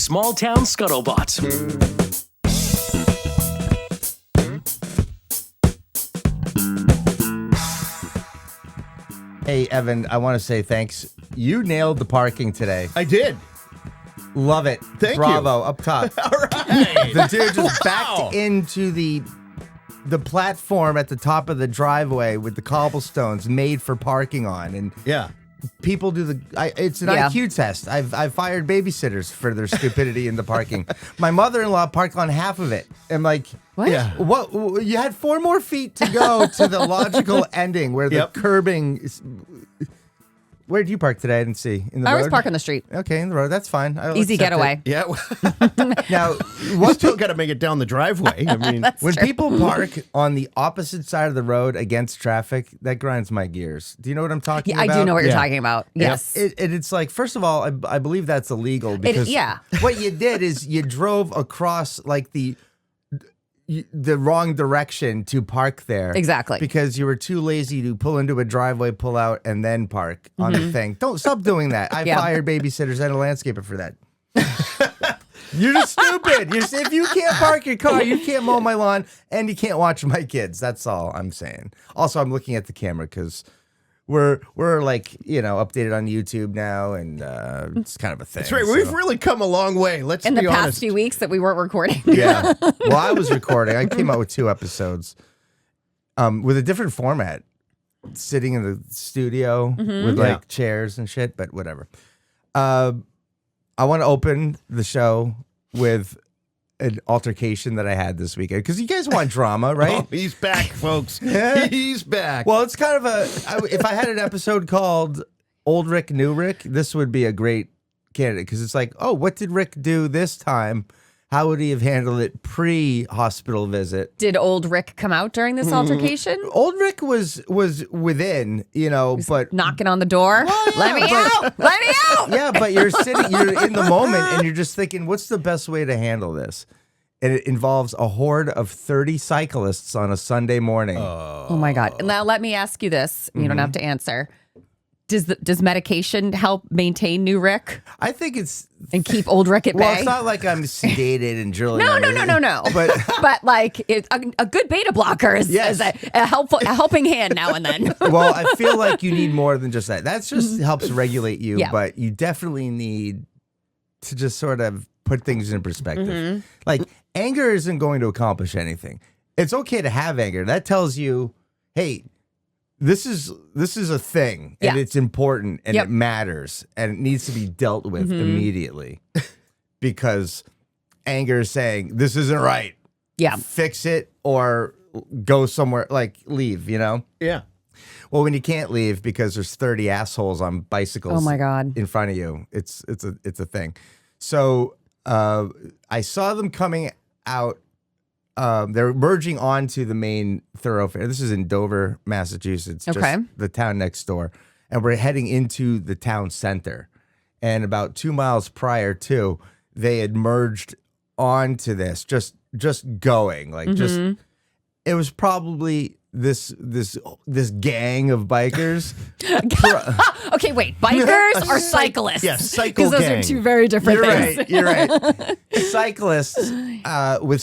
Small Town Scuttlebutt. Hey, Evan, I want to say thanks. You nailed the parking today. I did. Love it. Thank you. Bravo, up top. All right. The dude just Wow. backed into the platform at the top of the driveway with the cobblestones made for parking on. And Yeah. people do it's an IQ test. I've fired babysitters for their stupidity in the parking. My mother-in-law parked on half of it. I'm like, What? Yeah. what? You had 4 more feet to go to the logical ending where the Yep. curbing is. Where did you park today? I didn't see. In the I road? was parking the street. Okay, in the road. That's fine. I'll Easy accept getaway. Yeah. it. Now, We still got to make it down the driveway. I mean, when true. people park on the opposite side of the road against traffic, that grinds my gears. Do you know what I'm talking Yeah, about? I do know what you're Yeah. talking about. Yes. It's like, first of all, I believe that's illegal because yeah. what you did is you drove across like the wrong direction to park there. Exactly. Because you were too lazy to pull into a driveway, pull out, and then park on the thing. Don't stop doing that. I Yeah. fired babysitters and a landscaper for that. You're just stupid. If you can't park your car, you can't mow my lawn, and you can't watch my kids. That's all I'm saying. Also, I'm looking at the camera because we're like, updated on YouTube now, and it's kind of a thing. that's right. so- We've really come a long way. Let's In be the past honest. few weeks that we weren't recording. Yeah. Well, I was recording. I came out with 2 episodes with a different format, sitting in the studio with like Yeah. chairs and shit, but whatever. I want to open the show with an altercation that I had this weekend because you guys want drama, right? Oh, he's back, folks. Yeah. He's back. Well, it's kind of if I had an episode called Old Rick, New Rick, this would be a great candidate because it's like, oh, what did Rick do this time? How would he have handled it pre-hospital visit? Did old Rick come out during this altercation? Old Rick was within, but Knocking on the door. Let me out. Let me out. yeah, but you're in the moment and you're just thinking, what's the best way to handle this? And it involves a horde of 30 cyclists on a Sunday morning. Oh my God. Now let me ask you this. You don't have to answer. Does medication help maintain new Rick I think it's and keep old Rick at bay? well, it's not like I'm sedated and drilling. No. But But like a good beta blocker is Yes. a helping hand now and then. well, I feel like you need more than just that. That just helps regulate you, Yeah. but you definitely need to just sort of put things in perspective. Like anger isn't going to accomplish anything. It's okay to have anger. That tells you, hey, this is a thing and Yeah. it's important and Yep. it matters and it needs to be dealt with immediately because anger is saying this isn't right. Yeah. Fix it or go somewhere, like leave, yeah. Well, when you can't leave because there's 30 assholes on bicycles Oh my God. in front of you, it's a thing. So I saw them coming out. They're merging onto the main thoroughfare. This is in Dover, Massachusetts, Okay. just the town next door. And we're heading into the town center. And about 2 miles prior to, they had merged onto this, just going. Like it was probably this gang of bikers. Okay, wait. Bikers or cyclists? Yeah, cycle Because those gang. are 2 very different You're things. right. You're right. Cyclists with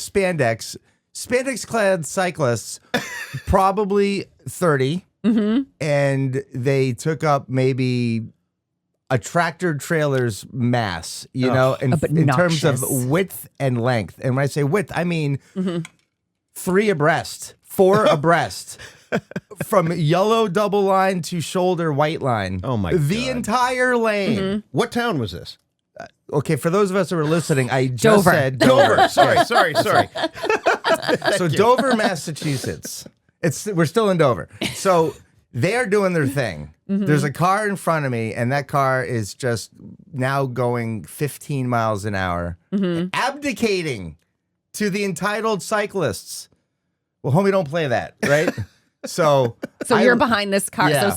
spandex-clad cyclists, probably 30, and they took up maybe a tractor trailer's mass, in terms of Obnoxious. width and length. And when I say width, I mean 3 abreast, 4 abreast. From yellow double line to shoulder white line. Oh, my The God. entire lane. What town was this? Okay, for those of us who are listening, I just Dover. said Dover. Sorry. So Dover, Massachusetts. We're still in Dover. So they are doing their thing. There's a car in front of me, and that car is just now going 15 miles an hour, abdicating to the entitled cyclists. Well, homie, don't play that, right? So You're behind this car. Yeah. So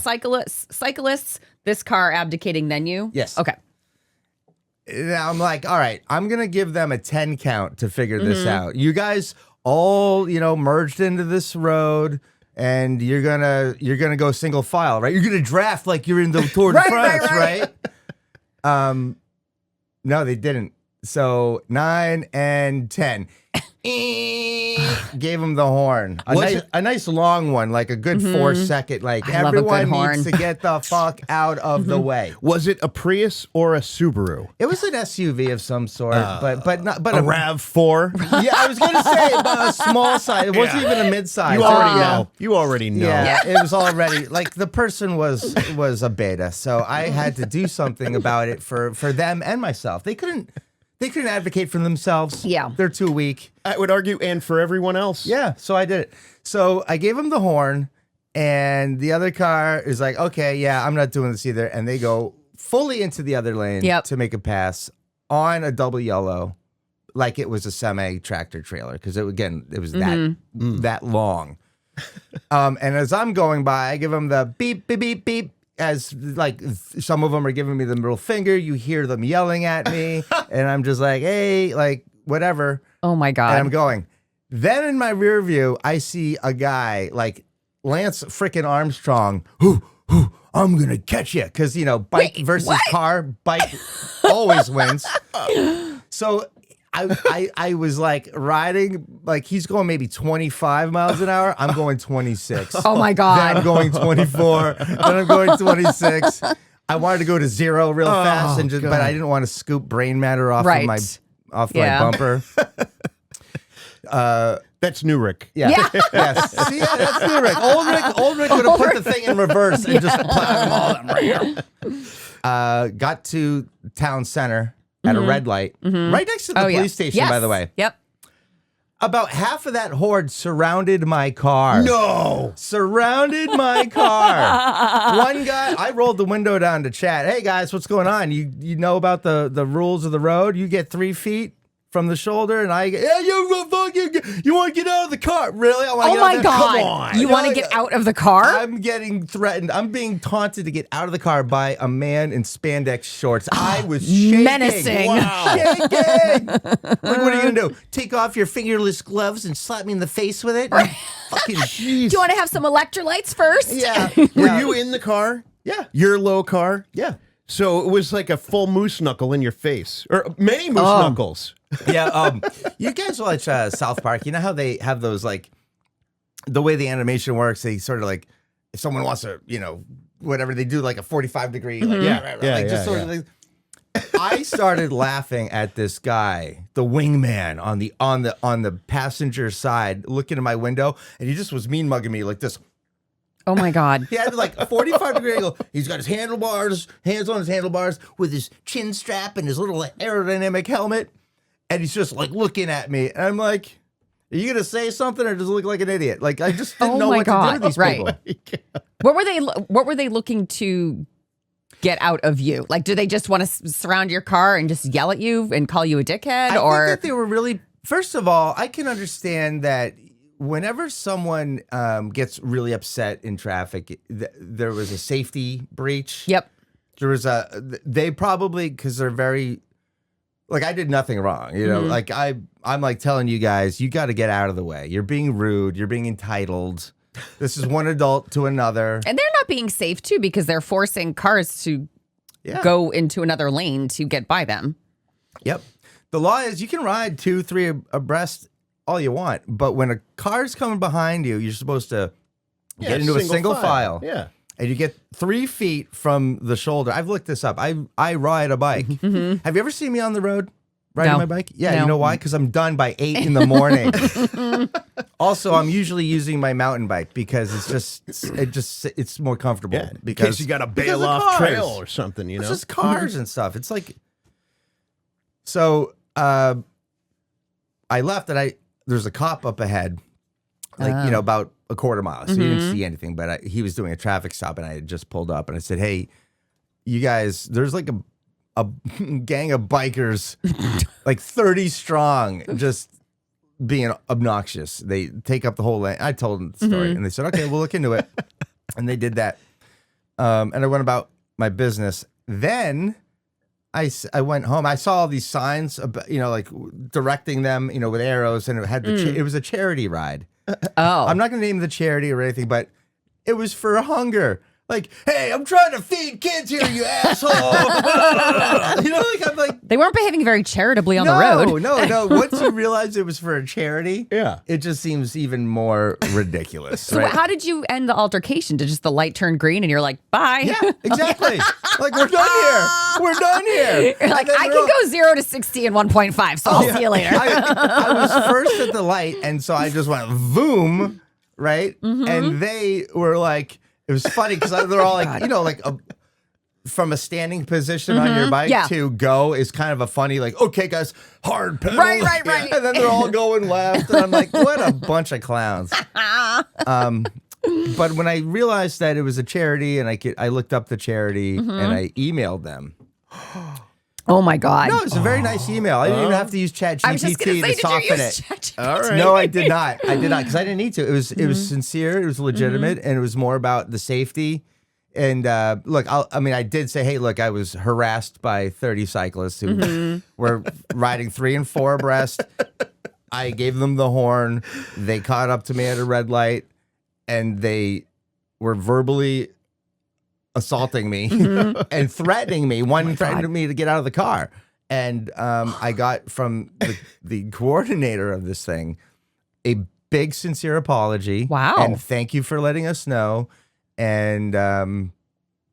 cyclists, this car abdicating, then you? Yes. Okay. Now I'm like, all right, I'm gonna give them a 10 count to figure this out. You guys all, merged into this road, and you're gonna go single file, right? You're gonna draft like you're in the Tour de France, right? No, they didn't. So 9 and 10. Gave him the horn. A nice long one, like a good 4-second. Like I love a good everyone horn. needs to get the fuck out of the way. Was it a Prius or a Subaru? It was an SUV of some sort, but not A RAV4? Yeah, I was gonna say a small size. It wasn't even a mid size. You already know. You already know. Yeah, it was already like the person was a beta, so I had to do something about it for them and myself. They couldn't advocate for themselves. Yeah. They're too weak. I would argue, and for everyone else. Yeah, so I did it. So I gave him the horn, and the other car is like, okay, yeah, I'm not doing this either. And they go fully into the other lane to make a pass on a double yellow, like it was a semi-tractor trailer, because it was that long. And as I'm going by, I give them the beep, beep, beep, beep. As like some of them are giving me the middle finger, you hear them yelling at me, and I'm just like, hey, like whatever. Oh my God. And I'm going. Then in my rear view, I see a guy like Lance frickin' Armstrong. I'm gonna catch you, because bike versus car, bike always wins. So I was like riding, like he's going maybe 25 miles an hour. I'm going 26. Oh my God. Then I'm going 24. Then I'm going 26. I wanted to go to 0 real fast, but I didn't want to scoop brain matter off of my bumper. That's new Rick. Yeah. Yes. See, yeah, that's new Rick. Old Rick would have put the thing in reverse and just plowed them all. Got to town center at a red light, right next to the police station, by the way. Yep. About half of that horde surrounded my car. No. Surrounded my car. One guy, I rolled the window down to chat. Hey guys, what's going on? You know about the rules of the road? You get 3 feet from the shoulder, and I go, yeah, you want to get out of the car? Really? I want to Oh get my out of the God. Come on. You want to get out of the car? I'm getting threatened. I'm being taunted to get out of the car by a man in spandex shorts. I was shaking. Menacing. Wow. Shaking. Like, what are you going to do? Take off your fingerless gloves and slap me in the face with it? Fucking jeez. Do you want to have some electrolytes first? Yeah. Were you in the car? Yeah. Your low car? Yeah. So it was like a full moose knuckle in your face, or many moose knuckles. Yeah. You guys watch South Park? You know how they have those, like, the way the animation works, they sort of like, if someone wants to, whatever, they do like a 45-degree, like, I started laughing at this guy, the wingman on the passenger side, looking at my window, and he just was mean mugging me like this. Oh my God. He had like a 45-degree angle. He's got his hands on his handlebars with his chin strap and his little aerodynamic helmet. And he's just like looking at me. And I'm like, are you going to say something or does it look like an idiot? Like, I just didn't know what to do with these people. What were they looking to get out of you? Like, do they just want to surround your car and just yell at you and call you a dickhead? I think that they were really, first of all, I can understand that whenever someone gets really upset in traffic, there was a safety breach. Yep. They probably, because they're very, like, I did nothing wrong, like I'm like telling you guys, you got to get out of the way. You're being rude. You're being entitled. This is one adult to another. And they're not being safe too, because they're forcing cars to go into another lane to get by them. Yep. The law is you can ride 2, 3 abreast all you want, but when a car's coming behind you, you're supposed to get into a single file. Yeah. And you get 3 feet from the shoulder. I've looked this up. I ride a bike. Have you ever seen me on the road riding my bike? Yeah, No. You know why? Because I'm done by 8 in the morning. Also, I'm usually using my mountain bike because it's more comfortable. Yeah. In Because case you got to because bail of off cars. trail or something, It's just cars and stuff. It's like, so I left and there's a cop up ahead, like, about a quarter mile. So he didn't see anything, but he was doing a traffic stop and I had just pulled up and I said, hey, you guys, there's like a gang of bikers, like 30 strong, just being obnoxious. They take up the whole lane. I told them the story and they said, okay, we'll look into it. And they did that. And I went about my business. Then I went home. I saw all these signs, like directing them, with arrows, and it had it was a charity ride. Oh, I'm not going to name the charity or anything, but it was for hunger. like, hey, I'm trying to feed kids here, you asshole. I'm like, They weren't behaving very charitably on the road. No. Once you realize it was for a charity, Yeah. it just seems even more ridiculous. So right? how did you end the altercation? Did just the light turn green and you're like, bye? Yeah, exactly. Like, we're done here. We're done here. You're like, I can go 0 to 60 in 1.5, so I'll see you later. I was first at the light, and so I just went boom, right? Mm-hmm. And they were like, it was funny because they're all like, from a standing position on your bike Yeah. to go is kind of a funny, like, okay, guys, hard pedal. Right. And then they're all going left, and I'm like, what a bunch of clowns. But when I realized that it was a charity, and I looked up the charity and I emailed them. Oh my God. No, it's a very nice email. I didn't even have to use I was just ChatGPT going to say, to did you soften use it. ChatGPT? All right. No, I did not. Because I didn't need to. It was sincere. It was legitimate, and it was more about the safety. And look, I did say, hey, look, I was harassed by 30 cyclists who were riding 3 and 4 abreast. I gave them the horn. They caught up to me at a red light, and they were verbally assaulting me and threatening me. One threatened me to get out of the car. And I got from the coordinator of this thing a big, sincere apology. Wow. And thank you for letting us know. And,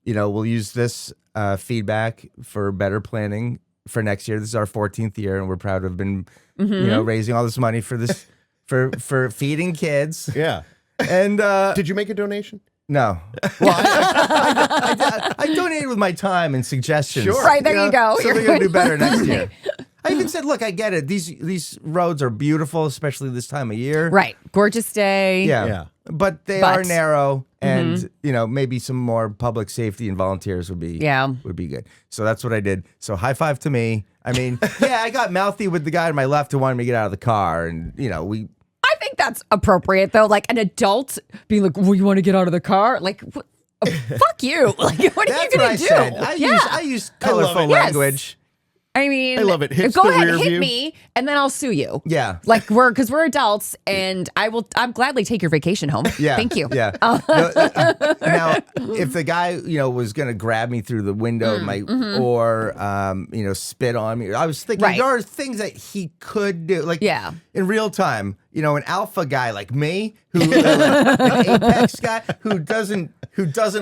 we'll use this feedback for better planning for next year. This is our 14th year, and we're proud to have been, raising all this money for this, for feeding kids. Yeah. And Did you make a donation? no. Well, I donated with my time and suggestions. Sure. Right, there you go. So they're going to do better next year. I even said, look, I get it. These roads are beautiful, especially this time of year. Right. Gorgeous day. Yeah. But they are narrow, and maybe some more public safety and volunteers would be good. So that's what I did. So high five to me. I mean, I got mouthy with the guy to my left who wanted me to get out of the car, and we. I think that's appropriate, though. Like an adult being like, well, you want to get out of the car? Like, fuck you. Like, what are you That's what going I to do? said. I use colorful it. language. I mean, I love it. Hits go the ahead, rear hit view. me, and then I'll sue you. Yeah. Like because we're adults, and I'll gladly take your vacation home. Yeah. Thank you. Yeah. Now, if the guy, was going to grab me through the window or spit on me, I was thinking there are things that he could do. Like in real time, an alpha guy like me, who an apex guy who doesn't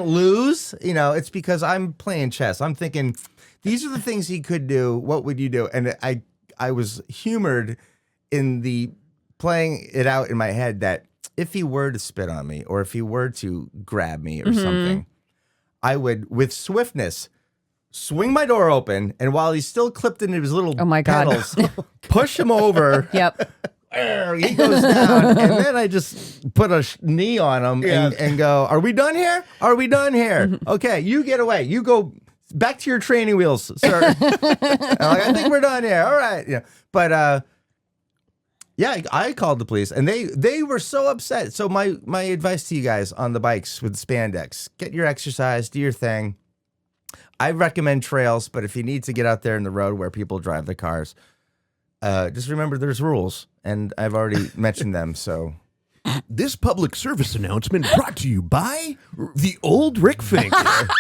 lose, it's because I'm playing chess. I'm thinking, these are the things he could do. What would you do? And I was humored in the playing it out in my head that if he were to spit on me or if he were to grab me or something, I would, with swiftness, swing my door open, and while he's still clipped into his little pedals, push him over. Yep. He goes down, and then I just put a knee on him and go, are we done here? Are we done here? Okay, you get away. You go back to your training wheels, sir. I think we're done here. All right. Yeah. But I called the police, and they were so upset. So my advice to you guys on the bikes with spandex: get your exercise, do your thing. I recommend trails, but if you need to get out there in the road where people drive their cars, just remember there's rules, and I've already mentioned them. So. This public service announcement brought to you by the old Rick Fink.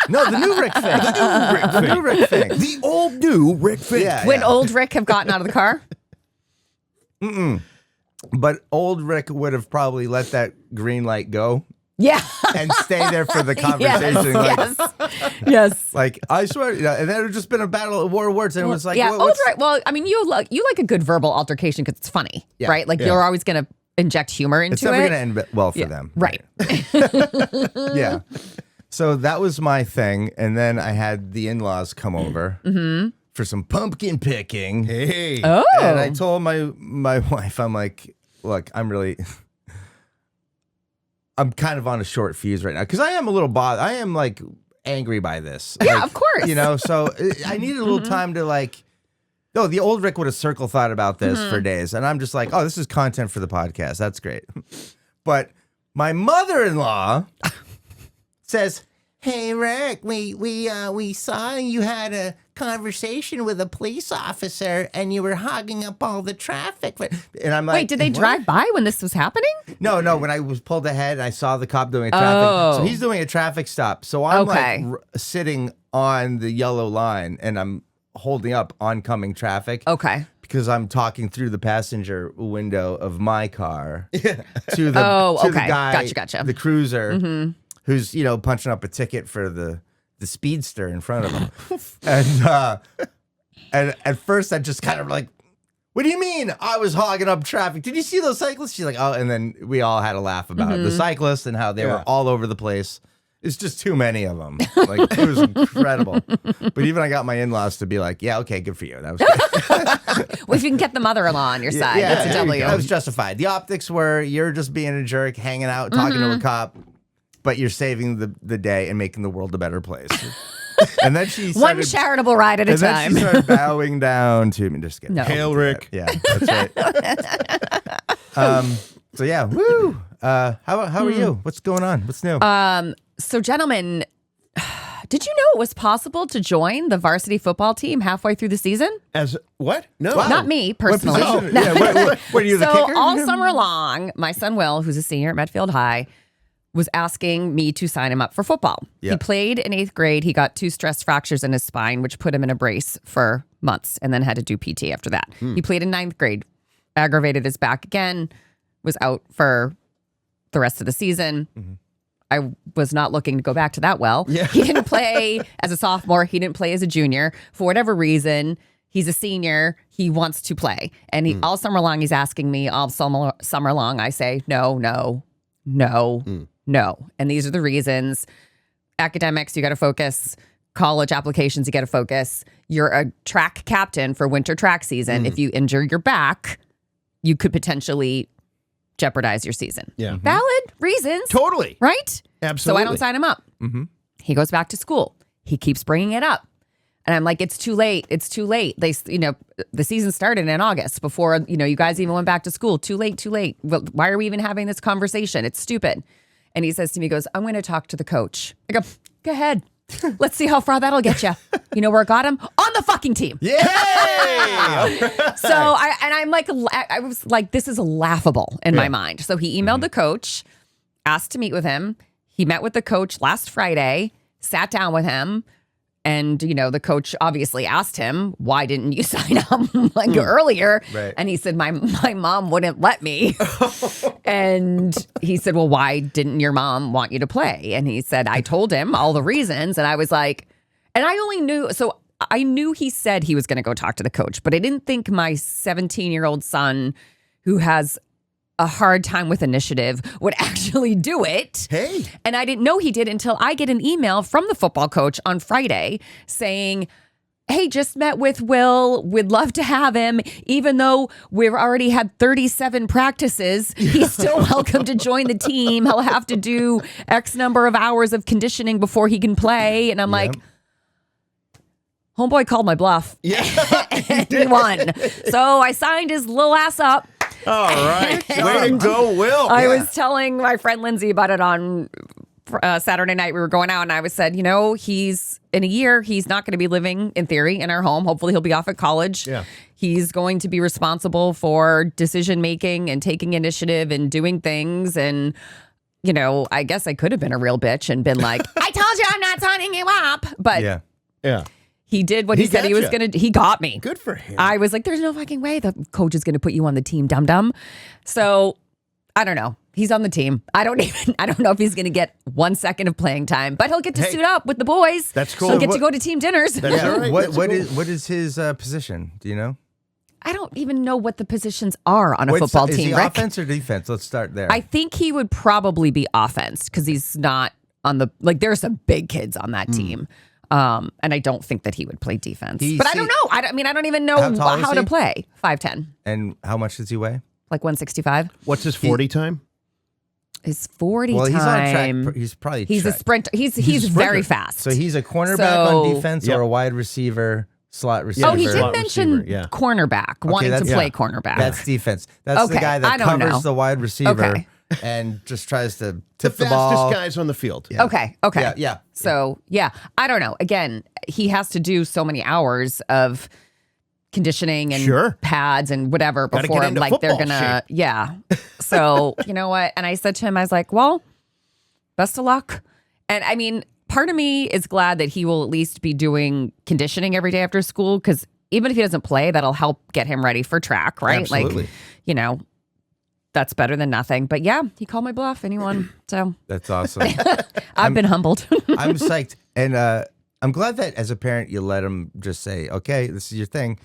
No, the new Rick Fink. The new Rick Fink. The old new Rick Fink. Yeah. Would old Rick have gotten out of the car? But old Rick would have probably let that green light go Yeah. and stay there for the conversation. Yes. Like, I swear, and then it would have just been a battle of war words, and it was like, yeah. what's- Old Rick. Well, I mean, you like a good verbal altercation because it's funny, right? Like you're always going to inject humor into it's never it. going to end well for them. Right. Yeah. So that was my thing. And then I had the in-laws come over for some pumpkin picking. Hey. Oh. And I told my wife, I'm like, look, I'm kind of on a short fuse right now because I am a little bothered. I am like angry by this. Yeah, Like, of course. So I needed a little time to like. Oh, the old Rick would have circle thought about this for days, and I'm just like, oh, this is content for the podcast. That's great. But my mother-in-law says, "Hey, Rick, we saw you had a conversation with a police officer and you were hogging up all the traffic. And I'm like, Wait, did they drive by when this was happening? No. When I was pulled ahead, I saw the cop doing a traffic. Oh. So he's doing a traffic stop. So I'm Okay. like sitting on the yellow line and I'm holding up oncoming traffic. Okay. Because I'm talking through the passenger window of my car to the Oh, to the okay. guy, Gotcha. the cruiser, who's punching up a ticket for the speedster in front of him. And at first I just kind of like, what do you mean I was hogging up traffic? Did you see those cyclists? She's like, oh, and then we all had a laugh about the cyclists and how they were all over the place. It's just too many of them. Like, it was incredible. But even I got my in-laws to be like, yeah, okay, good for you. That was good. Well, if you can get the mother-in-law on your side, that's a W. That was justified. The optics were you're just being a jerk, hanging out, talking to a cop, but you're saving the day and making the world a better place. And then she started, One charitable ride at a and time. then she started bowing down to me. Just kidding. No. Hail, Rick. Yeah, that's right. So yeah, woo. How are you? What's going on? What's new? So, gentlemen, did you know it was possible to join the varsity football team halfway through the season? As what? No. Wow. Not me personally. position? No. Yeah, what are you, the So kicker? all summer long, my son Will, who's a senior at Medfield High, was asking me to sign him up for football. Yeah. He played in 8th grade. He got 2 stress fractures in his spine, which put him in a brace for months, and then had to do PT after that. He played in 9th grade, aggravated his back again, was out for the rest of the season. I was not looking to go back to that well. Yeah. He didn't play as a sophomore. He didn't play as a junior. For whatever reason, he's a senior. He wants to play. And he all summer long, he's asking me all summer long. I say, no. And these are the reasons. Academics, you got to focus. College applications, you got to focus. You're a track captain for winter track season. If you injure your back, you could potentially jeopardize your season. Yeah. Valid reasons. Totally. Right? Absolutely. So I don't sign him up. He goes back to school. He keeps bringing it up. And I'm like, it's too late. It's too late. They, the season started in August before, you guys even went back to school. Too late. Well, why are we even having this conversation? It's stupid. And he says to me, he goes, I'm going to talk to the coach. I go, go ahead. Let's see how far that'll get you. You know where it got him? On the fucking team. Yeah. So I was like, this is laughable in my mind. So he emailed the coach, asked to meet with him. He met with the coach last Friday, sat down with him. And, the coach obviously asked him, why didn't you sign up earlier? Right. And he said, my mom wouldn't let me. And he said, well, why didn't your mom want you to play? And he said, I told him all the reasons. And I was like, and I only knew, so I knew he said he was going to go talk to the coach, but I didn't think my 17-year-old son, who has a hard time with initiative, would actually do it. Hey. And I didn't know he did until I get an email from the football coach on Friday saying, hey, just met with Will. We'd love to have him. Even though we've already had 37 practices, he's still welcome to join the team. He'll have to do X number of hours of conditioning before he can play. And I'm like, homeboy called my bluff. Yeah. And he won. So I signed his little ass up. All right. Way to go, Will. I was telling my friend Lindsay about it on Saturday night. We were going out and I said, he's in a year, he's not going to be living in theory in our home. Hopefully he'll be off at college. Yeah. He's going to be responsible for decision making and taking initiative and doing things. And, I guess I could have been a real bitch and been like, I told you I'm not signing you up. But Yeah. he did what he said he was going to. He got me. Good for him. I was like, there's no fucking way the coach is going to put you on the team, dum-dum. So I don't know. He's on the team. I don't know if he's going to get 1 second of playing time, but he'll get to suit up with the boys. That's cool. He'll get to go to team dinners. That's all right. What is his position? Do you know? I don't even know what the positions are on a football is team, he Rick. offense or defense? Let's start there. I think he would probably be offense because he's not on the, there's some big kids on that team. And I don't think that he would play defense. But I don't know. I don't even know how to play. 5'10". And how much does he weigh? Like 165. What's his 40 time? His 40 Well, he's on time. track. He's probably He's a track. sprinter. He's sprinter. very fast. So he's a cornerback on defense Yep. or a wide receiver, slot receiver. Oh, he did slot mention receiver, yeah. cornerback, wanting to that's- play cornerback. That's defense. That's the Okay, guy that I don't covers know. the wide receiver Okay. and just tries to The tip the fastest ball. guys on the field. Yeah. Okay. Yeah. So, yeah, I don't know. Again, he has to do so many hours of conditioning and Sure. pads and whatever Gotta before get into like they're football gonna yeah. So, you know what? And I said to him, I was like, well, best of luck. And I mean, part of me is glad that he will at least be doing conditioning every day after school, because even if he doesn't play, that'll help get him ready for track, right? Absolutely. Like, you know, that's better than nothing. But yeah, he called my bluff. Anyone? So That's awesome. I've been humbled. I'm psyched. And I'm glad that as a parent, you let him just say, okay, this is your thing.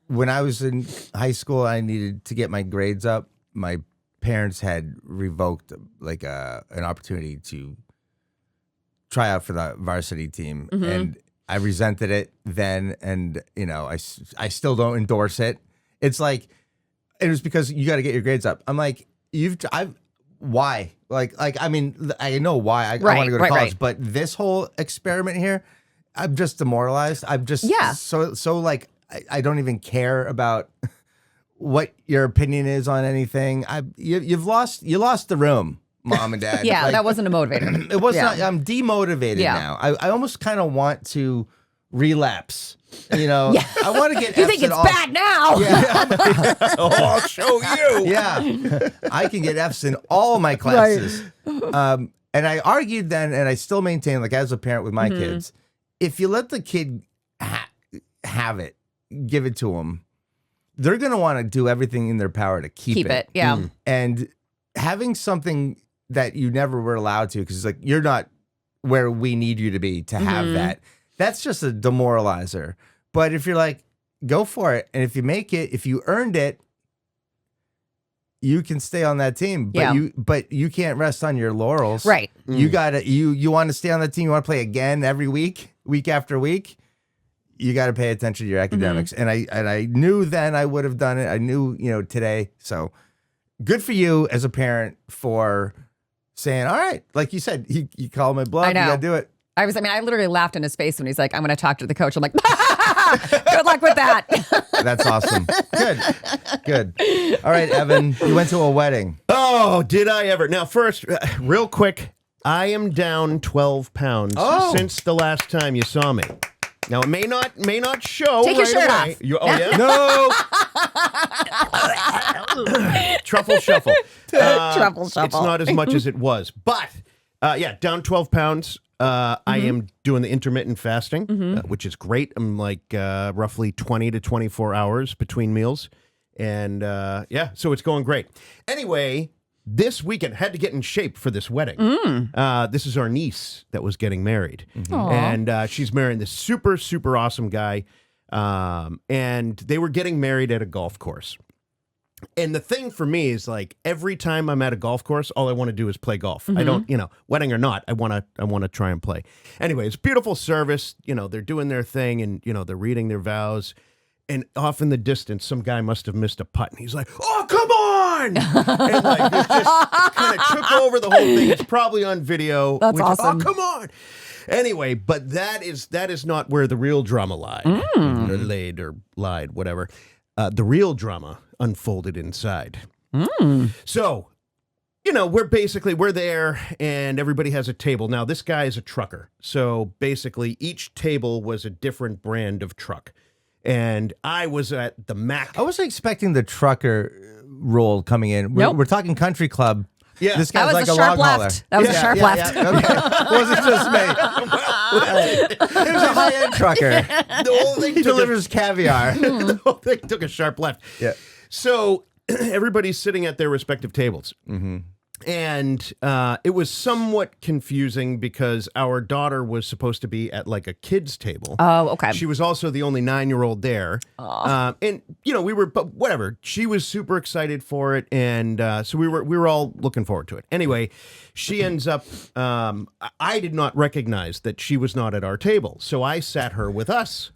When I was in high school, I needed to get my grades up. My parents had revoked like an opportunity to try out for the varsity team. And I resented it then. And, you know, I still don't endorse it. It's like, it was because you got to get your grades up. I'm like, why? Like, I mean, I know why I want to go to college, but this whole experiment here, I'm just demoralized. I'm just so like, I don't even care about what your opinion is on anything. You lost the room, Mom and Dad. Yeah, Like, that wasn't a motivator. it was not. I'm demotivated Yeah. now. I almost kind of want to relapse. You know, Yeah. I want to get. You F's think in it's all- bad now? Yeah, I'll show you. yeah. I can get F's in all my classes. And I argued then, and I still maintain, like as a parent with my kids, if you let the kid have it, give it to them, they're going to want to do everything in their power to keep it. Yeah. And having something that you never were allowed to, because it's like, you're not where we need you to be to have that. That's just a demoralizer. But if you're like, go for it. And if you make it, if you earned it, you can stay on that team. But but you can't rest on your laurels. Right. You gotta you want to stay on that team, you want to play again every week after week. You got to pay attention to your academics. And I knew then I would have done it. I knew, you know, today. So good for you as a parent for saying, all right, like you said, you call my bluff, I know. you got to do it. I literally laughed in his face when he's like, I'm going to talk to the coach. I'm like, good luck with that. That's awesome. Good. All right, Evan, you went to a wedding. Oh, did I ever? Now, first, real quick, I am down 12 pounds since the last time you saw me. Now, it may not show. Take your shirt away. off. Oh, yeah? No. Truffle shuffle. Truffle shuffle. It's not as much as it was. But, down 12 pounds. I am doing the intermittent fasting, which is great. I'm like roughly 20 to 24 hours between meals. And so it's going great. Anyway, this weekend, had to get in shape for this wedding. This is our niece that was getting married. And she's marrying this super, super awesome guy. And they were getting married at a golf course. And the thing for me is like every time I'm at a golf course, all I want to do is play golf. I don't, wedding or not, I want to try and play. Anyway, it's beautiful service. They're doing their thing and, they're reading their vows. And off in the distance, some guy must have missed a putt. And he's like, oh, come on. And like, it just kind of took over the whole thing. It's probably on video. That's awesome. Oh, come on. Anyway, but that is not where the real drama lied. Or laid or lied, whatever. The real drama unfolded inside. So, we're there and everybody has a table. Now, this guy is a trucker. So basically each table was a different brand of truck. And I was at the Mac. I wasn't expecting the trucker role coming in. Nope. We're talking country club. Yeah. This That guy's was like a a sharp log hauler. left. That was a sharp left. Yeah. Okay. It wasn't just me. It was a high-end trucker. The whole thing He delivers caviar. the whole thing took a sharp left. Yeah. So everybody's sitting at their respective tables. And it was somewhat confusing because our daughter was supposed to be at like a kid's table. Oh, okay. She was also the only 9-year-old there. And, but whatever. She was super excited for it. And so we were all looking forward to it. Anyway, she ends up, I did not recognize that she was not at our table. So I sat her with us.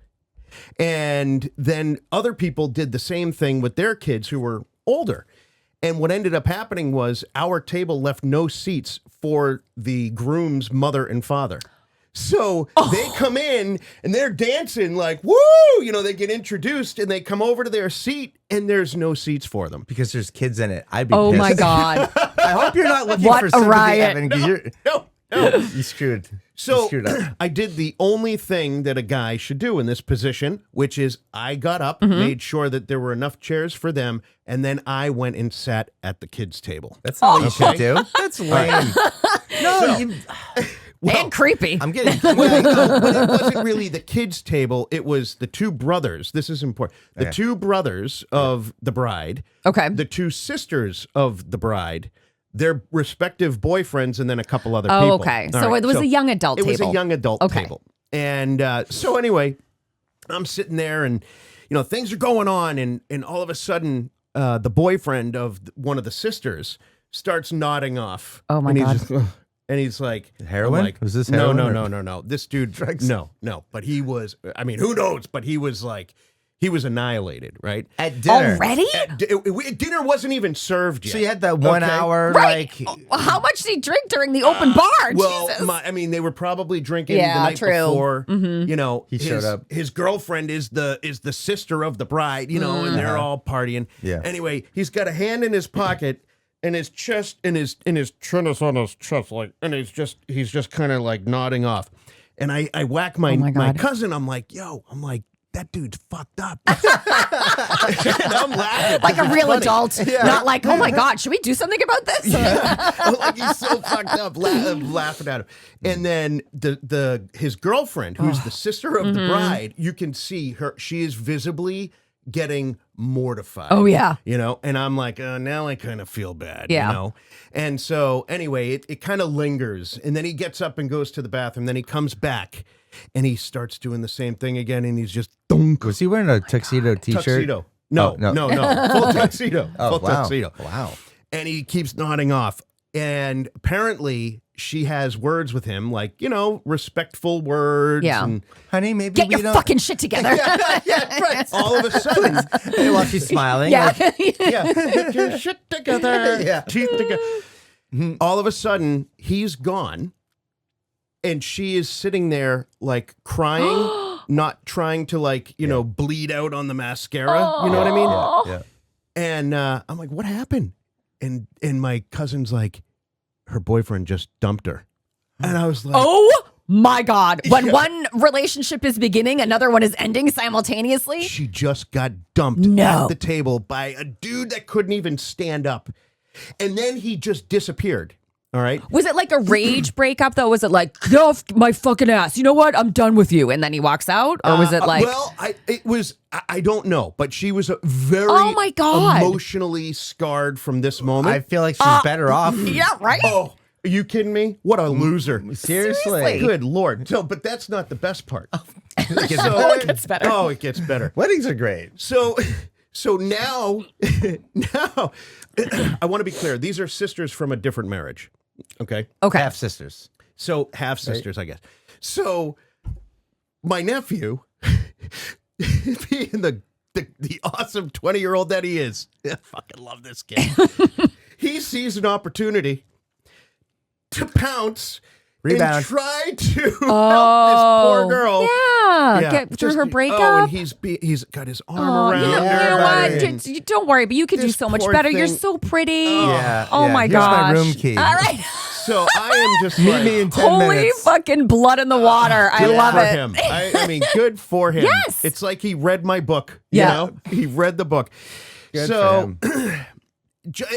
And then other people did the same thing with their kids who were older. And what ended up happening was our table left no seats for the groom's mother and father. So they come in and they're dancing like, woo! They get introduced and they come over to their seat and there's no seats for them. Because there's kids in it. I'd be Oh pissed. my God. I hope you're not looking What for a sympathy, riot. Evan, because No. you screwed. So you screwed up. I did the only thing that a guy should do in this position, which is I got up, Mm-hmm. made sure that there were enough chairs for them, and then I went and sat at the kids' table. That's not what you should do. That's lame. No, And creepy. I'm getting. Well, no, but it wasn't really the kids' table. It was the two brothers. This is important. The Okay. two brothers of the bride, Okay. the two sisters of the bride, their respective boyfriends, and then a couple other Oh, people. okay. All So right, it was a young adult It was table. a young adult Okay. table. And so anyway, I'm sitting there and, things are going on. And all of a sudden, the boyfriend of one of the sisters starts nodding off. Oh, my and God. He's just, and he's like, Heroin? I'm like, Was this no, heroin no, or- no, no, no. This dude, Drugs? no. But he was, who knows? But he was like, he was annihilated, right? At dinner. Already? Dinner wasn't even served yet. So you had that 1 Okay? hour, Right. like. How much did he drink during the open bar? Well, Jesus. they were probably drinking Yeah, the night true. Mm-hmm. before. He showed up. His girlfriend is the sister of the bride, and they're all partying. Yeah. Anyway, he's got a hand in his pocket and his chest and his chin is on his chest, like, and he's just kind of like nodding off. And I whack my my God. cousin. I'm like, that dude's fucked up. And I'm laughing. Like a 'cause it's real funny. adult. Not like, oh my God, should we do something about this? Like he's so fucked up, laughing at him. And then his girlfriend, who's the sister of the bride, you can see her. She is visibly getting mortified. Oh, yeah. And I'm like, now I kind of feel bad. Yeah. And so anyway, it kind of lingers, and then he gets up and goes to the bathroom. Then he comes back, and he starts doing the same thing again, and he's just dunk. Was he wearing a tuxedo T-shirt? Tuxedo. No, Oh, no. full tuxedo. Oh, Full wow. tuxedo. Wow. And he keeps nodding off. And apparently she has words with him, like, respectful words. Yeah. And Honey, maybe Get we your don't. fucking shit together. yeah, right. All of a sudden, While she's smiling. Yeah. like, get your shit together. Yeah. Teeth together. All of a sudden, he's gone. And she is sitting there, like, crying, not trying to, like, bleed out on the mascara. You know what I mean? yeah. And I'm like, what happened? And my cousin's like, her boyfriend just dumped her. And I was like, Oh my God. When one relationship is beginning, another one is ending simultaneously. she just got dumped No. at the table by a dude that couldn't even stand up. And then he just disappeared. All right. Was it like a rage breakup though? Was it like, get off my fucking ass? You know what? I'm done with you. And then he walks out? Or was it like, I don't know, but she was very Oh my God. emotionally scarred from this moment. I feel like she's better off. yeah, right? oh, are you kidding me? What a loser. Seriously. Good Lord. So, but that's not the best part. It gets better. Oh, it gets better. Weddings are great. So now I want to be clear. These are sisters from a different marriage. Okay. Okay. Half sisters. So half sisters, I guess. So my nephew, being the awesome 20-year-old that he is, I fucking love this kid. He sees an opportunity to pounce Rebound. and try to help this poor girl. Yeah. Get through her breakup. Oh, and he's got his arm Oh, around you know her. what? and- Don't worry, but you could do This so much poor better. You're thing- so pretty. Yeah. Oh yeah. my Here's gosh. my room key. All right. So I am just Meet like, me in 10 Holy minutes. fucking blood in the water. I good love for it. him. I mean, good for him. Yes. It's like he read my book. Yeah. You know? He read the book. Good So for him.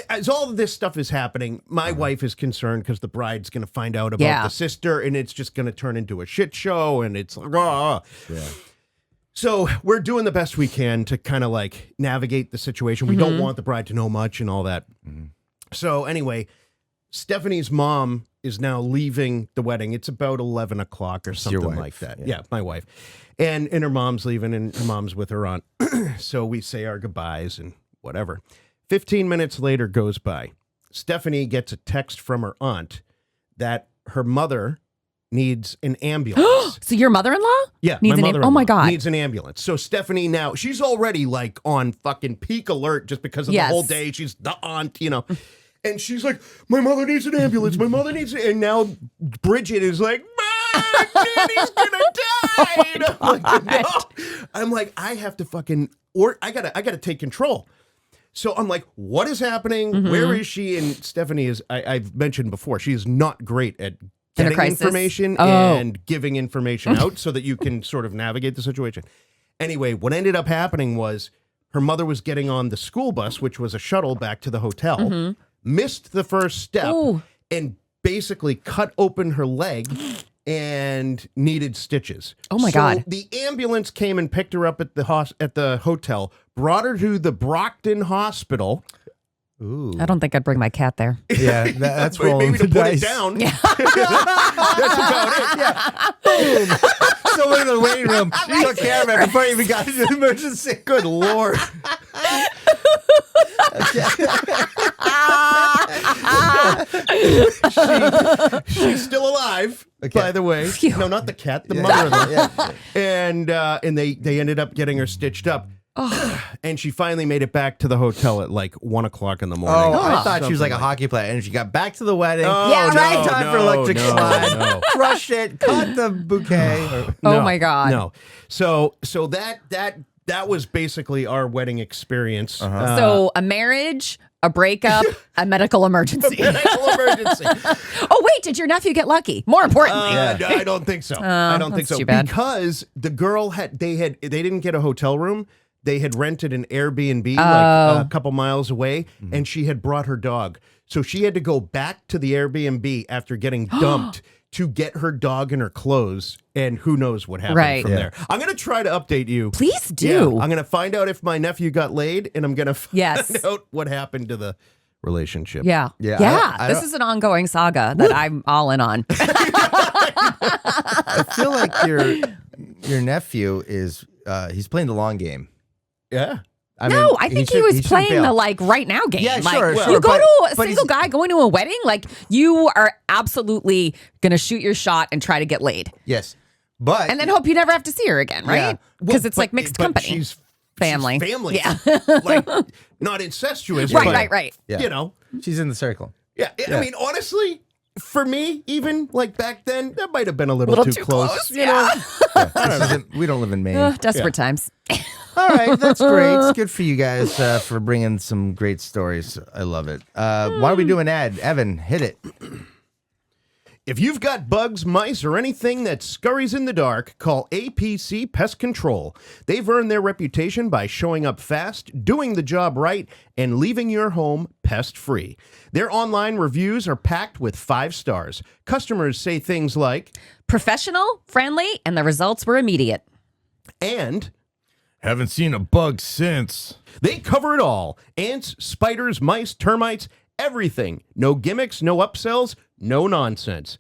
as all of this stuff is happening, my wife is concerned because the bride's going to find out about Yeah. the sister, and it's just going to turn into a shit show, and it's like, Yeah. So we're doing the best we can to kind of like navigate the situation. We don't want the bride to know much and all that. So anyway, Stephanie's mom is now leaving the wedding. It's about 11 o'clock or your something wife, like that. yeah. Yeah, my wife. And her mom's leaving, and her mom's with her aunt. So we say our goodbyes and whatever. 15 minutes later goes by. Stephanie gets a text from her aunt that her mother needs an ambulance. So your mother-in-law? Yeah, Needs my an mother-in-law oh my God. needs an ambulance. So Stephanie now, she's already like on fucking peak alert just because of Yes. the whole day. She's the aunt, you know. And she's like, my mother needs an ambulance. My mother needs it. And now Bridget is like, Daddy's gonna die. And I'm like, no. I'm like, I have to fucking, or I gotta take control. So I'm like, what is happening? Where is she? And Stephanie is, I've mentioned before, she is not great at getting information and giving information out so that you can sort of navigate the situation. Anyway, what ended up happening was her mother was getting on the school bus, which was a shuttle back to the hotel, missed the first step, and basically cut open her leg and needed stitches. Oh my God. The ambulance came and picked her up at the hotel, brought her to the Brockton Hospital. Ooh. I don't think I'd bring my cat there. Yeah, that's rolling maybe to the put dice. it down. That's about it. Boom. Someone in the waiting room took care of it before you even got to the emergency. Good Lord. She's still alive, by the way. Phew. No, not the cat, the mother-in-law. And they ended up getting her stitched up. And she finally made it back to the hotel at like 1 o'clock in the morning. Oh, I thought she was like a hockey player, and she got back to the wedding. Yeah, right. Time for electric slide. Crushed it. Caught the bouquet. Oh my God. No. So that was basically our wedding experience. So a marriage, a breakup, a medical emergency. Medical emergency. Oh, wait, did your nephew get lucky? More importantly. I don't think so. I don't think that's so. too bad. Because the girl they didn't get a hotel room. They had rented an Airbnb like a couple miles away, and she had brought her dog. So she had to go back to the Airbnb after getting dumped to get her dog and her clothes, and who knows what happened from there. I'm going to try to update you. Please do. Yeah, I'm going to find out if my nephew got laid, and I'm going to find out what happened to the relationship. Yeah. This is an ongoing saga that I'm all in on. I feel like your nephew is he's playing the long game. Yeah. I think he was playing the like right now game. Yeah, like, sure. You go to a but single guy going to a wedding, like you are absolutely gonna shoot your shot and try to get laid. Yes. But And then hope you never have to see her again, right? Because it's like mixed company. She's family. Yeah. Like, not incestuous. Right. Yeah. You know. she's in the circle. Yeah. I mean, honestly, for me, even like back then, that might have been a little too close. You know? We don't live in Maine. Desperate times. All right, that's great. It's good for you guys for bringing some great stories. I love it. Why don't we do an ad? Evan, hit it. If you've got bugs, mice, or anything that scurries in the dark, call APC Pest Control. They've earned their reputation by showing up fast, doing the job right, and leaving your home pest-free. Their online reviews are packed with 5 stars. Customers say things like, Professional, friendly, and the results were immediate. and Haven't seen a bug since. they cover it all. Ants, spiders, mice, termites, everything. No gimmicks, no upsells, no nonsense.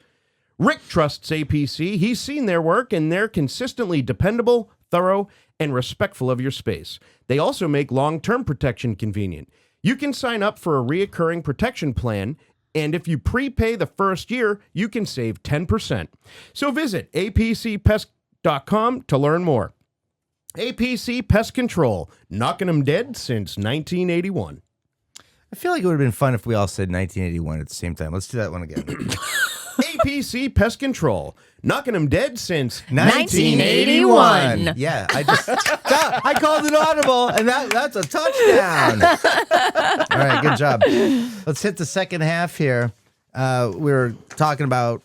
Rick trusts APC. He's seen their work, and they're consistently dependable, thorough, and respectful of your space. They also make long-term protection convenient. You can sign up for a reoccurring protection plan, and if you prepay the first year, you can save 10%. So visit apcpest.com to learn more. APC Pest Control, knocking them dead since 1981. I feel like it would have been fun if we all said 1981 at the same time. Let's do that one again. APC Pest Control, knocking them dead since 1981. Yeah, I called it audible, and that's a touchdown. All right, good job. Let's hit the second half here. We were talking about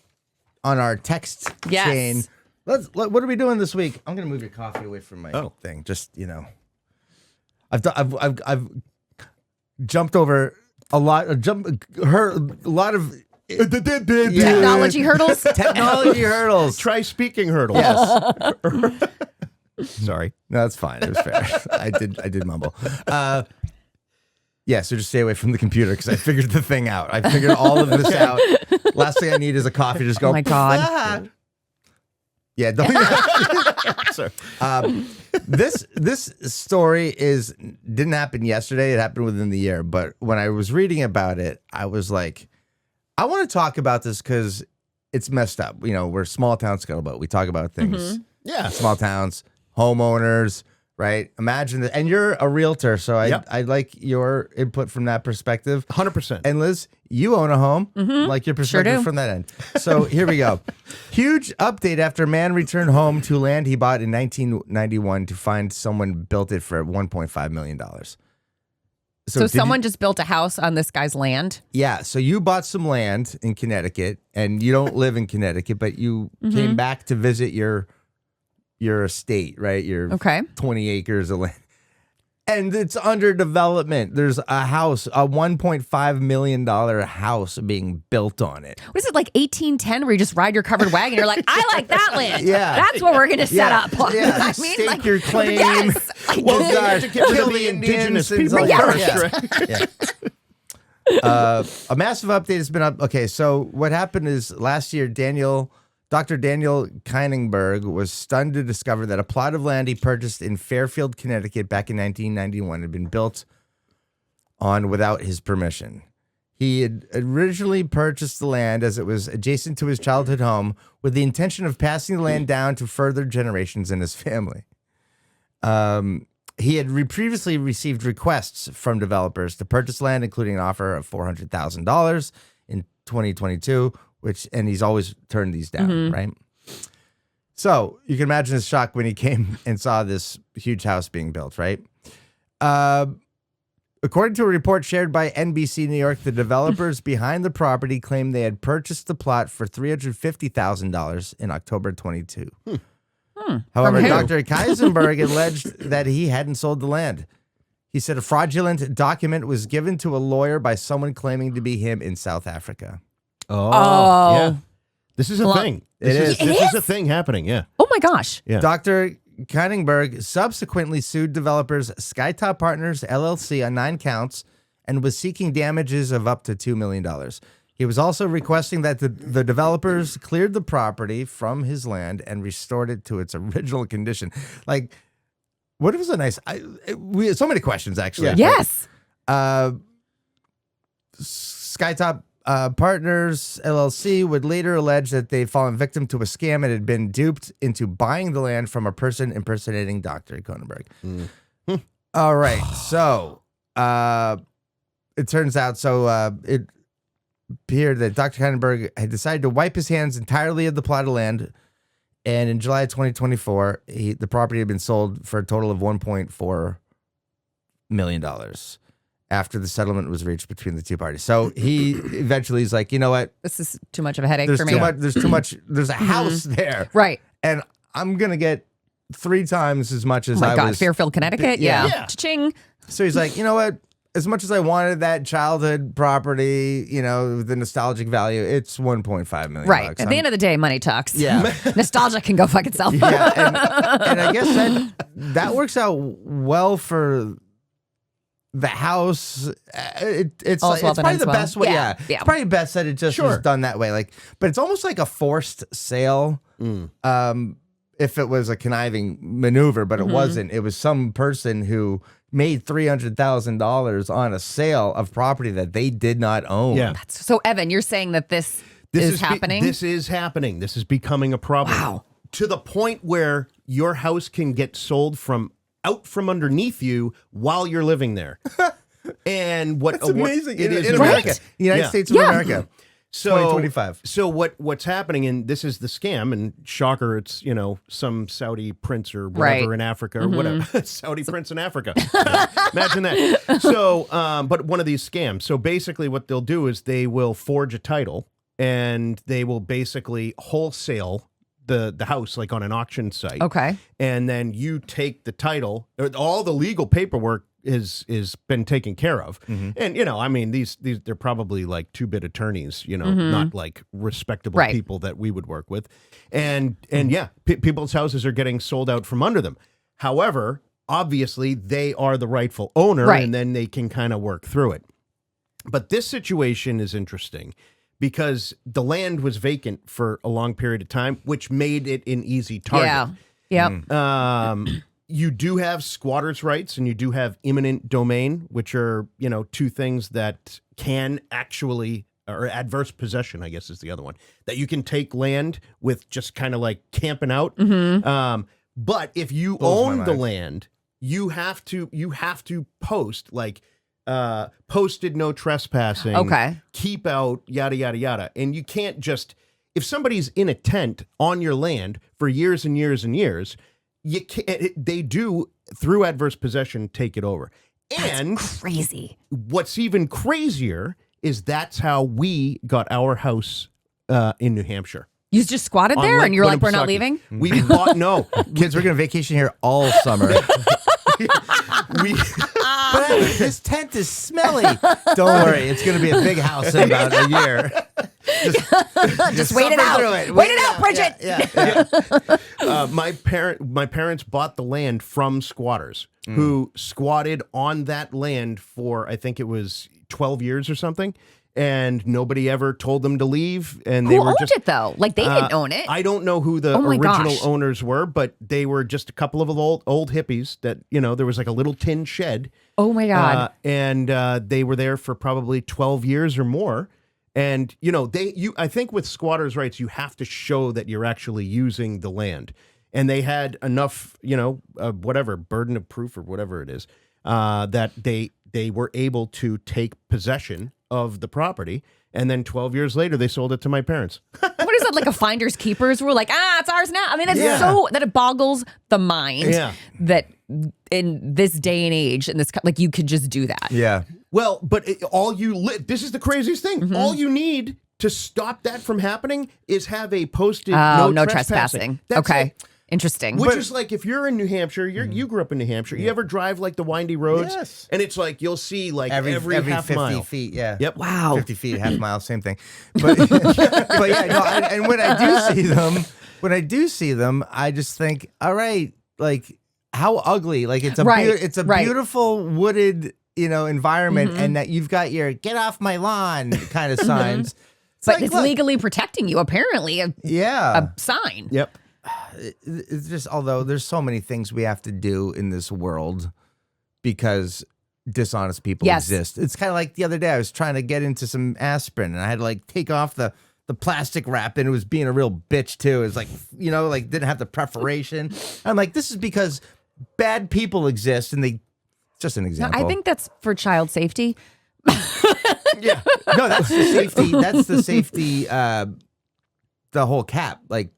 on our text chain. What are we doing this week? I'm gonna move your coffee away from my thing. Just I've jumped over a lot. Heard a lot of Technology hurdles. technology hurdles. Try speaking hurdles. Yes. Sorry. No, that's fine. It was fair. I did mumble. Yeah, so just stay away from the computer because I figured the thing out. I figured all of this out. Last thing I need is a coffee. Just go. Oh my God. "Ah." Yeah, don't. Sorry. This story didn't happen yesterday. It happened within the year. But when I was reading about it, I was like, I want to talk about this because it's messed up. You know, we're small town scuttlebutt. We talk about things. Yeah. Small towns, homeowners, right? Imagine that. And you're a realtor, so I like your input from that perspective. 100%. And Liz, you own a home. Like your perspective do. from that end. So here we go. Huge update after man returned home to land he bought in 1991 to find someone built it for $1.5 million. So someone just built a house on this guy's land? Yeah. So you bought some land in Connecticut, and you don't live in Connecticut, but you came back to visit your estate, right? Your 20 acres of land. And it's under development. There's a house, a $1.5 million house being built on it. What is it, like 1810, where you just ride your covered wagon? You're like, I like that land. Yeah. That's what we're going to set up. Yeah. I mean, Stake your claim. Yes. Well, you have to get rid of the indigenous people first, right? A massive update has been up. Okay, so what happened is last year, Dr. Daniel Keiningberg was stunned to discover that a plot of land he purchased in Fairfield, Connecticut back in 1991 had been built on without his permission. He had originally purchased the land as it was adjacent to his childhood home with the intention of passing the land down to further generations in his family. He had previously received requests from developers to purchase land, including an offer of $400,000 in 2022, and he's always turned these down, right? So you can imagine his shock when he came and saw this huge house being built, right? According to a report shared by NBC New York, the developers behind the property claimed they had purchased the plot for $350,000 in October 22. However, Dr. Keisenberg alleged that he hadn't sold the land. He said a fraudulent document was given to a lawyer by someone claiming to be him in South Africa. Oh, yeah. This is a thing. This is a thing happening, yeah. Oh, my gosh. Yeah. Dr. Keiningberg subsequently sued developers Skytop Partners, LLC on 9 counts and was seeking damages of up to $2 million. He was also requesting that the developers cleared the property from his land and restored it to its original condition. Like, what if it was a nice... we had so many questions, actually. Yeah. Yes. Skytop Partners, LLC would later allege that they'd fallen victim to a scam and had been duped into buying the land from a person impersonating Dr. Kronenberg. All right. So it turns out, it appeared that Dr. Kronenberg had decided to wipe his hands entirely of the plot of land. And in July 2024, the property had been sold for a total of $1.4 million. After the settlement was reached between the two parties. So he eventually is like, you know what? This is too much of a headache There's for me. there's too much. There's a house there. Right. And I'm going to get 3 times as much as Oh my I God, was. Fairfield, Connecticut? Yeah. Cha-ching. So he's like, you know what? As much as I wanted that childhood property, the nostalgic value, it's $1.5 million. Right. At the end of the day, money talks. Yeah. Nostalgia can go fuck itself. Yeah. And I guess that works out well for the house. It's probably the best way. Yeah. It's probably best that it just was done that way. But it's almost like a forced sale. If it was a conniving maneuver, but it wasn't. It was some person who made $300,000 on a sale of property that they did not own. Yeah. So, Evan, you're saying that this is happening? This is happening. This is becoming a problem. Wow. To the point where your house can get sold out from underneath you while you're living there. And That's amazing. It is in amazing. America. The United States of America. So 2025. So what's happening, and this is the scam, and shocker, it's some Saudi prince or whatever in Africa or whatever. Saudi prince in Africa. Imagine that. So but one of these scams. So basically what they'll do is they will forge a title and they will basically wholesale the house like on an auction site. Okay. And then you take the title, all the legal paperwork is been taken care of. And these they're probably like 2-bit attorneys, not like respectable people that we would work with. And people's houses are getting sold out from under them. However, obviously they are the rightful owner and then they can kind of work through it. But this situation is interesting because the land was vacant for a long period of time, which made it an easy target. Yeah. You do have squatters' rights and you do have eminent domain, which are, 2 things that can actually, or adverse possession, I guess is the other one, that you can take land with just kind of like camping out. But if you own the land, you have to post like, posted no trespassing. Okay. Keep out, yada, yada, yada. And you can't just, if somebody's in a tent on your land for years and years and years, they do, through adverse possession, take it over. And Crazy. what's even crazier is that's how we got our house in New Hampshire. You just squatted On there Lake and you're like, we're not Winnipesaukee. leaving? We bought, no. Kids, we're going to vacation here all summer. We, But this tent is smelly. Don't worry, it's going to be a big house in about a year. Just wait it suffer out. through it. Wait it out, Bridget. Yeah. my parents bought the land from squatters who squatted on that land for, I think it was 12 years or something. And nobody ever told them to leave. And they Who were owned just, it, though? Like, they didn't own it. I don't know who the Oh my original gosh. owners were, but they were just a couple of old hippies that, there was like a little tin shed. Oh, my God. And they were there for probably 12 years or more. And, I think with squatters' rights, you have to show that you're actually using the land. And they had enough, whatever, burden of proof or whatever it is, that they were able to take possession of the property. And then 12 years later, they sold it to my parents. What is that, like a finder's keepers rule? Like, it's ours now. I mean, it's so that it boggles the mind that in this day and age, in this, like, you could just do that. Yeah. Well, but this is the craziest thing. All you need to stop that from happening is have a posted No trespassing. trespassing. That's Okay. it. Interesting. Which is like, if you're in New Hampshire, you grew up in New Hampshire, you ever drive like the windy roads? Yes. And it's like, you'll see like Every half 50 mile. feet, yeah. Yep. Wow. 50 feet, half mile, same thing. But, but yeah, no, and when I do see them, I just think, all right, like, how ugly. Like, it's a Right, it's a right. beautiful wooded, environment, and that you've got your "get off my lawn" kind of signs. but like, it's look, legally protecting you, apparently, a sign. Yep. It's just, although there's so many things we have to do in this world because dishonest people Yes. exist. It's kind of like the other day I was trying to get into some aspirin and I had to like take off the plastic wrap, and it was being a real bitch too. It was like, like didn't have the preparation. I'm like, this is because bad people exist, and just an example. I think that's for child safety. yeah. No, that's the safety. That's the safety, the whole cap. Like,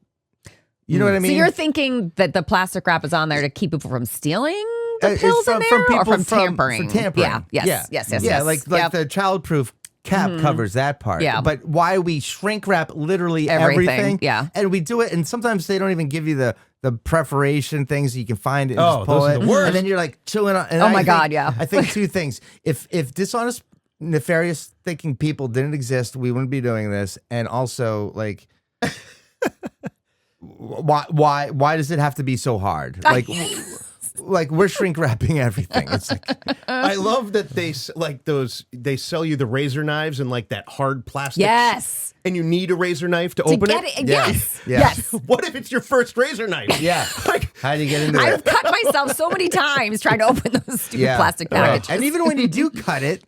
you know what I mean? So you're thinking that the plastic wrap is on there to keep people from stealing the It's pills in there, or from tampering? From tampering. Yeah. Yes. Yeah, Yes. like Yep. the childproof cap covers that part. Yeah. But why we shrink wrap literally Everything, everything. yeah. And we do it, and sometimes they don't even give you the preparation things you can find and Oh, just pull those are it. the worst. And then you're like chewing on. And Oh I my think- God, yeah. I think two things. If dishonest, nefarious thinking people didn't exist, we wouldn't be doing this. And also, like, why does it have to be so hard? Like we're shrink wrapping everything. It's like, I love that they sell you the razor knives and like that hard plastic. Yes. And you need a razor knife to To open get it. it. Yeah. Yes. Yeah. Yes. What if it's your first razor knife? yeah. Like, How do you get into I've it? cut myself so many times trying to open those stupid plastic Right. packages. And even when you do cut it,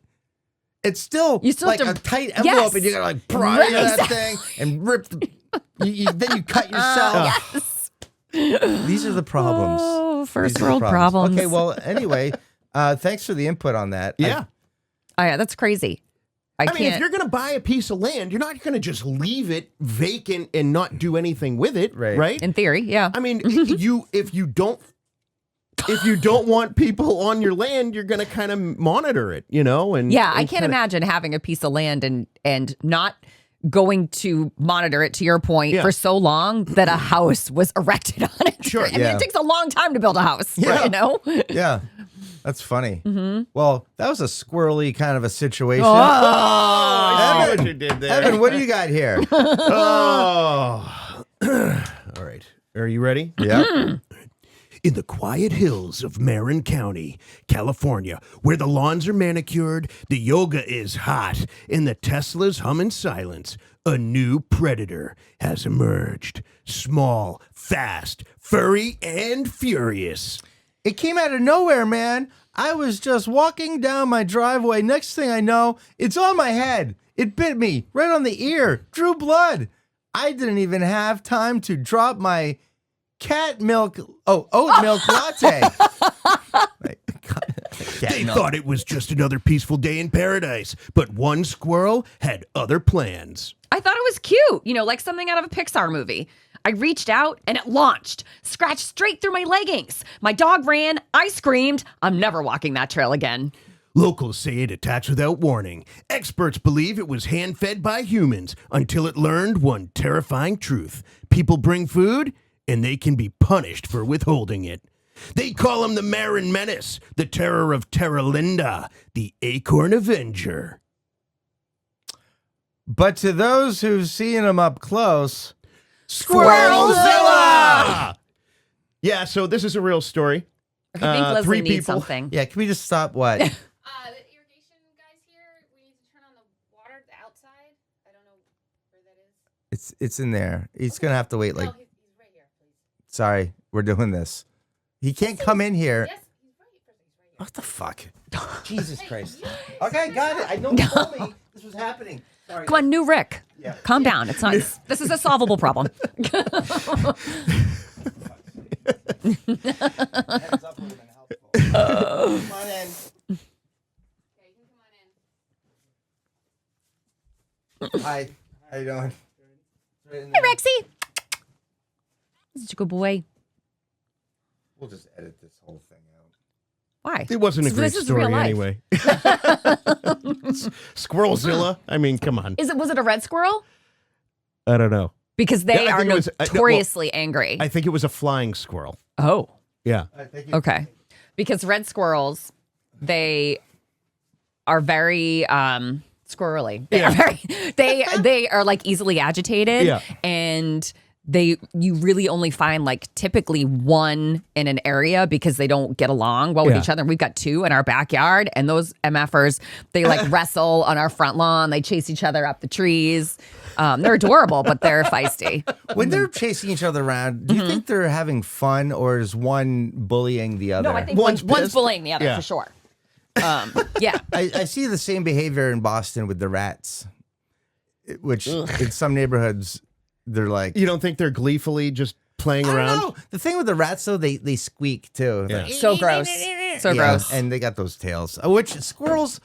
it's still, You still like have to- a tight envelope, Yes. and you gotta like pry Right. that thing and rip. Then you cut yourself. These are the problems. Oh, first These are the world problems. Okay, well, anyway, thanks for the input on that. yeah. Oh, yeah, that's crazy. I I mean, if can't. you're going to buy a piece of land, you're not going to just leave it vacant and not do anything with it, Right. right? In theory, yeah. I mean, if you don't want people on your land, you're going to kind of monitor it, and Yeah, I and can't kinda- imagine having a piece of land and not going to monitor it, to your point, Yeah. for so long that a house was erected on it. Sure, I mean, yeah. it takes a long time to build a house, Yeah. you know? Yeah. That's funny. Well, that was a squirrely kind of a situation. Oh, I see Evan. what you did there. Evan, what do you got here? Oh. All right. Are you ready? Yeah. In the quiet hills of Marin County, California, where the lawns are manicured, the yoga is hot, and the Teslas hum in silence, a new predator has emerged. Small, fast, furry, and furious. It came out of nowhere, man. I was just walking down my driveway. Next thing I know, it's on my head. It bit me right on the ear, drew blood. I didn't even have time to drop my oat milk latte. They thought it was just another peaceful day in paradise, but one squirrel had other plans. I thought it was cute, like something out of a Pixar movie. I reached out and it launched, scratched straight through my leggings. My dog ran. I screamed. I'm never walking that trail again. Locals say it attacks without warning. Experts believe it was hand-fed by humans until it learned one terrifying truth. People bring food, and they can be punished for withholding it. They call him the Marin Menace, the terror of Terra Linda, the Acorn Avenger. But to those who've seen him up close, Squirrelzilla! Yeah, so this is a real story. I think Leslie 3 needs people. something. yeah, can we just stop what? The irrigation guys here, we need to turn on the water to the outside. I don't know where that is. It's in there. He's going to have to wait like, No, he's right here, please. sorry, we're doing this. He can't come in here. Yes, he's right here. What the fuck? Jesus Christ. Okay, got it. I know you told me this was happening. Sorry. Come on, new Rick. Yeah. Calm down. It's not. This is a solvable problem. Hands up would have been helpful. Come on in. Okay, you can come on in. Hi. How you doing? Hey, Rexy. This is a good boy. We'll just edit this whole thing out. Why? It wasn't a So great this is real story life. anyway. Squirrelzilla? I mean, come on. Was it a red squirrel? I don't know. Because they Yeah, I are think it was- notoriously angry. I think it was a flying squirrel. Oh, Yeah. Thank you. okay. Because red squirrels, they are very squirrely. They are very. They are like easily agitated. Yeah. And you really only find like typically one in an area because they don't get along well with Yeah. each other. We've got 2 in our backyard, and those MFers, they like wrestle on our front lawn. They chase each other up the trees. They're adorable, but they're feisty. When they're chasing each other around, do you think they're having fun or is one bullying the other? No, I think One's one's pissed. bullying the other Yeah. for sure. Yeah. I see the same behavior in Boston with the rats, which in some neighborhoods, they're like, You don't think they're gleefully just playing I around? don't know. The thing with the rats, though, they squeak too. Yeah. Like, So gross. So yeah, gross. and they got those tails. Which squirrels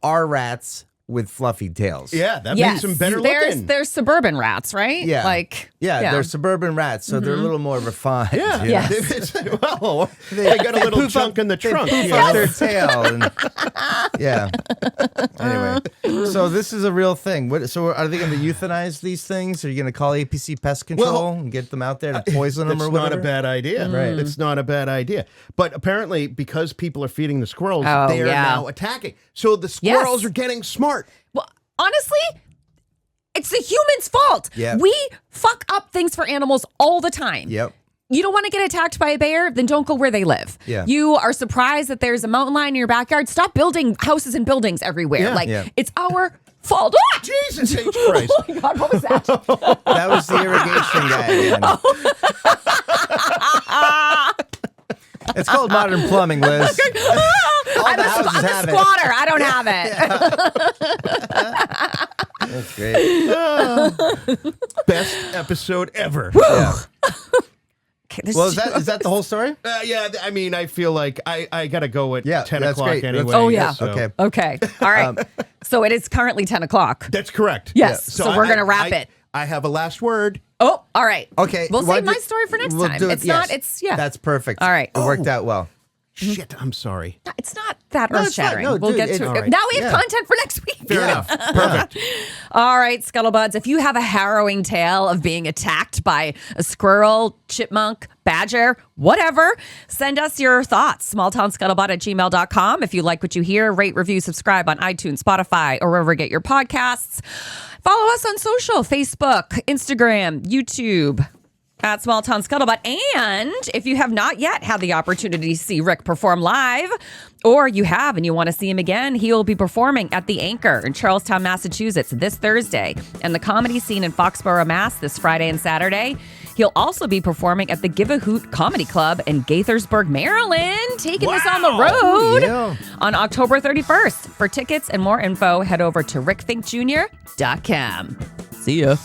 are rats with fluffy tails. Yeah, that Yes. makes them better there's, looking. There's suburban rats, right? Yeah. Like, Yeah, they're suburban rats, so they're a little more refined. Yeah. you know? Yes. Well, they got a little poof chunk up- in the trunk. They you poof up know? their tail. And, yeah. Anyway, so this is a real thing. So are they going to euthanize these things? Are you going to call APC Pest Control and get them out there to poison them or That's whatever? not a bad idea. Right. It's not a bad idea. But apparently, because people are feeding the squirrels, Oh, they are yeah. now attacking. So the squirrels Yes. are getting smart. well, honestly, it's the human's fault. Yep. We fuck up things for animals all the time. Yep. You don't want to get attacked by a bear? Then don't go where they live. Yeah. You are surprised that there's a mountain lion in your backyard? Stop building houses and buildings everywhere. Yeah. Like, Yeah. it's our fault. Ah! Jesus H. Christ. Oh my God, what was that? That was the irrigation guy again. It's called modern plumbing, Liz. I'm a houses have it. squatter. I don't have it. That's great. Best episode ever. Yeah. Okay, there's Well, two- is that the whole story? Yeah, I mean, I feel like I got to go at Yeah, 10 that's o'clock great. anyway. Oh, yeah. so- Okay. Okay. All right. So it is currently 10 o'clock. That's correct. Yes. So we're going to wrap it. I have a last word. Oh, all right. Okay. We'll why save my do- story for next we'll time. do it- It's not, yes. yeah. That's perfect. All right. It worked out well. Shit, I'm sorry. It's not that No, earth it's fine. shattering. No, We'll dude, get it's to all it. right. Now we have Yeah. content for next week. Fair enough. Perfect. All right, Scuttlebuds, if you have a harrowing tale of being attacked by a squirrel, chipmunk, badger, whatever, send us your thoughts. smalltownscuttlebutt@gmail.com. If you like what you hear, rate, review, subscribe on iTunes, Spotify, or wherever you get your podcasts. Follow us on social, Facebook, Instagram, YouTube, at Small Town Scuttlebutt. And if you have not yet had the opportunity to see Rick perform live, or you have and you want to see him again, he will be performing at The Anchor in Charlestown, Massachusetts this Thursday, and the Comedy Scene in Foxborough, Mass. this Friday and Saturday. He'll also be performing at the Give a Hoot Comedy Club in Gaithersburg, Maryland, taking this on the road Yeah. on October 31st. For tickets and more info, head over to rickfinkjr.com. See ya.